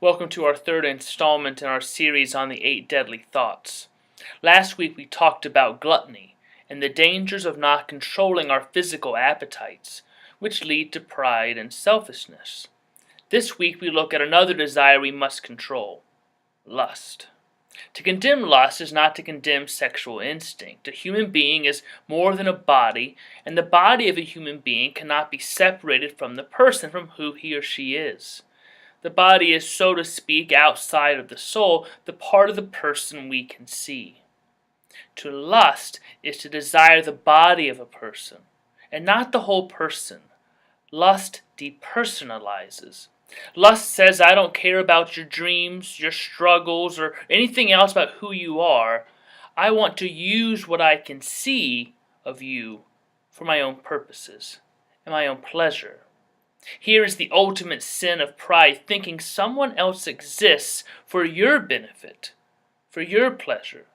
Welcome to our third installment in our series on the 8 deadly thoughts. Last week we talked about gluttony and the dangers of not controlling our physical appetites, which lead to pride and selfishness. This week we look at another desire we must control: lust. To condemn lust is not to condemn sexual instinct. A human being is more than a body, and the body of a human being cannot be separated from the person from who he or she is. The body is, so to speak, outside of the soul, the part of the person we can see. To lust is to desire the body of a person, and not the whole person. Lust depersonalizes. Lust says, I don't care about your dreams, your struggles, or anything else about who you are. I want to use what I can see of you for my own purposes and my own pleasure. Here is the ultimate sin of pride, thinking someone else exists for your benefit, for your pleasure.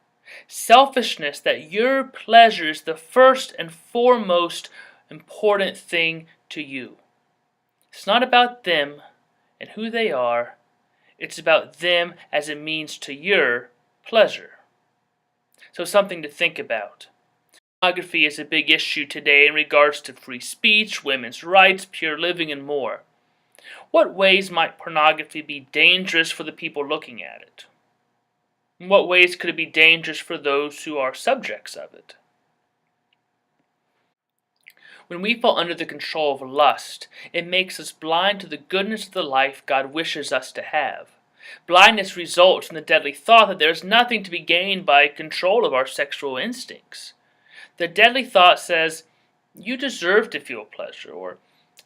Selfishness, that your pleasure is the first and foremost important thing to you. It's not about them and who they are. It's about them as a means to your pleasure. So something to think about. Pornography is a big issue today in regards to free speech, women's rights, pure living, and more. What ways might pornography be dangerous for the people looking at it? In what ways could it be dangerous for those who are subjects of it? When we fall under the control of lust, it makes us blind to the goodness of the life God wishes us to have. Blindness results in the deadly thought that there is nothing to be gained by control of our sexual instincts. The deadly thought says, you deserve to feel pleasure, or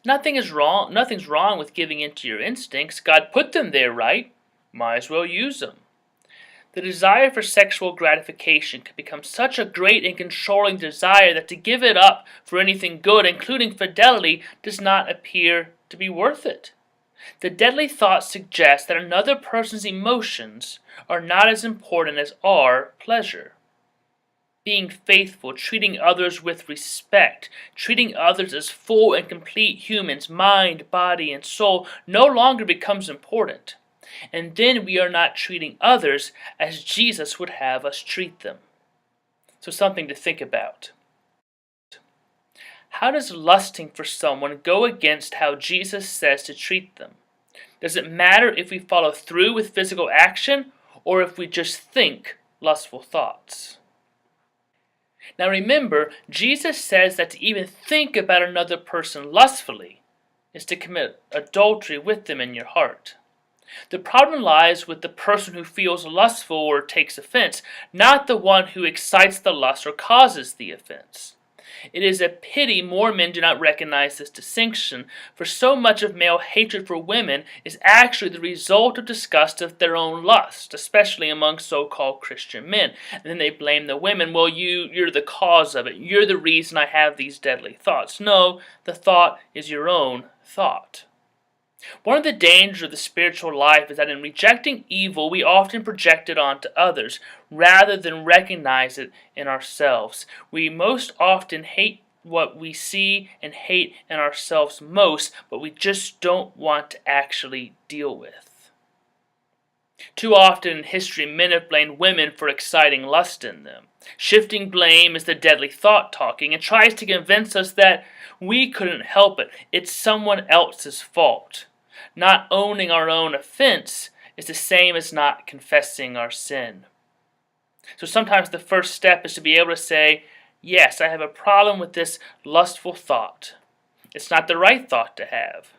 nothing's wrong with giving in to your instincts. God put them there, right? Might as well use them. The desire for sexual gratification can become such a great and controlling desire that to give it up for anything good, including fidelity, does not appear to be worth it. The deadly thought suggests that another person's emotions are not as important as our pleasure. Being faithful, treating others with respect, treating others as full and complete humans, mind, body, and soul, no longer becomes important. And then we are not treating others as Jesus would have us treat them. So something to think about. How does lusting for someone go against how Jesus says to treat them? Does it matter if we follow through with physical action or if we just think lustful thoughts? Now remember, Jesus says that to even think about another person lustfully is to commit adultery with them in your heart. The problem lies with the person who feels lustful or takes offense, not the one who excites the lust or causes the offense. It is a pity more men do not recognize this distinction, for so much of male hatred for women is actually the result of disgust of their own lust, especially among so-called Christian men. And then they blame the women. Well, you're the cause of it. You're the reason I have these deadly thoughts. No, the thought is your own thought. One of the dangers of the spiritual life is that in rejecting evil, we often project it onto others, rather than recognize it in ourselves. We most often hate what we see and hate in ourselves most, but we just don't want to actually deal with. Too often in history, men have blamed women for exciting lust in them. Shifting blame is the deadly thought talking, and tries to convince us that we couldn't help it. It's someone else's fault. Not owning our own offense is the same as not confessing our sin. So sometimes the first step is to be able to say, yes, I have a problem with this lustful thought. It's not the right thought to have.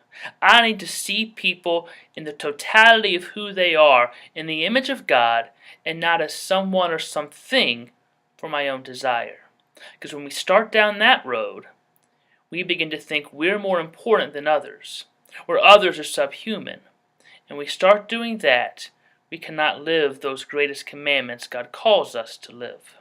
I need to see people in the totality of who they are, in the image of God, and not as someone or something for my own desire. Because when we start down that road, we begin to think we're more important than others, or others are subhuman. And we start doing that, we cannot live those greatest commandments God calls us to live.